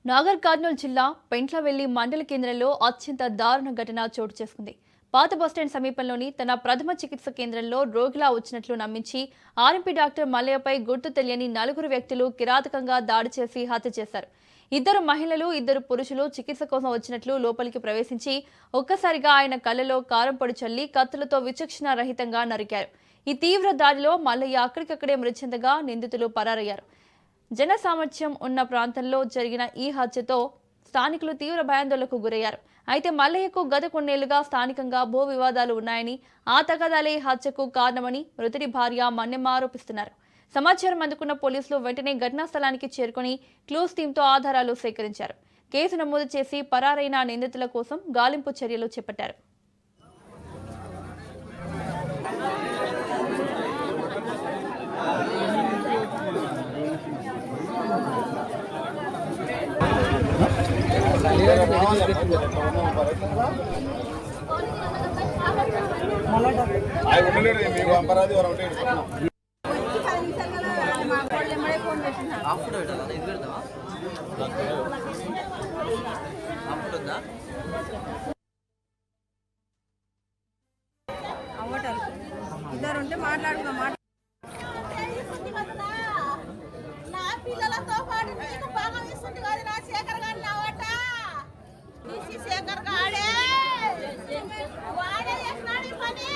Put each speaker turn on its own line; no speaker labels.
నాగర్ కర్నూలు జిల్లా పెంట్లవెల్లి మండల కేంద్రంలో అత్యంత దారుణ ఘటన చోటు చేసుకుంది. పాత బస్టాండ్ సమీపంలోని తన ప్రథమ చికిత్స కేంద్రంలో రోగిలా వచ్చినట్లు నమ్మించి ఆర్ఎంపీ డాక్టర్ మల్లయ్యపై గుర్తు తెలియని నలుగురు వ్యక్తులు కిరాతకంగా దాడి చేసి హత్య చేశారు. ఇద్దరు మహిళలు, ఇద్దరు పురుషులు చికిత్స కోసం వచ్చినట్లు లోపలికి ప్రవేశించి ఒక్కసారిగా ఆయన కళ్ళలో కారం పొడి చల్లి కత్తులతో విచక్షణ రహితంగా నరికారు. ఈ తీవ్ర దాడిలో మల్లయ్య అక్కడికక్కడే మృతి చెందగా నిందితులు పరారయ్యారు. జన సామర్థ్యం ఉన్న ప్రాంతంలో జరిగిన ఈ హత్యతో స్థానికులు తీవ్ర భయాందోళనకు గురయ్యారు. అయితే మల్లయ్యకు గత కొన్నేళ్లుగా స్థానికంగా భూ వివాదాలు ఉన్నాయని, ఆ తగాదాలే హత్యకు కారణమని మృతుడి భార్య మన్నెమ్మ ఆరోపిస్తున్నారు. సమాచారం అందుకున్న పోలీసులు వెంటనే ఘటనా స్థలానికి చేరుకుని క్లూస్ టీంతో ఆధారాలు సేకరించారు. కేసు నమోదు చేసి పరారైన నిందితుల కోసం గాలింపు చర్యలు చేపట్టారు.
ఇద్దరు ఉంటే మాట్లాడుకున్నాం. నా పిల్లలతో పాటు నీకు బాగా ఇస్తుంది కాదు. నా శేఖర్ గారి నావట శేఖర్ గాడే వాడే చేసినాడు పని.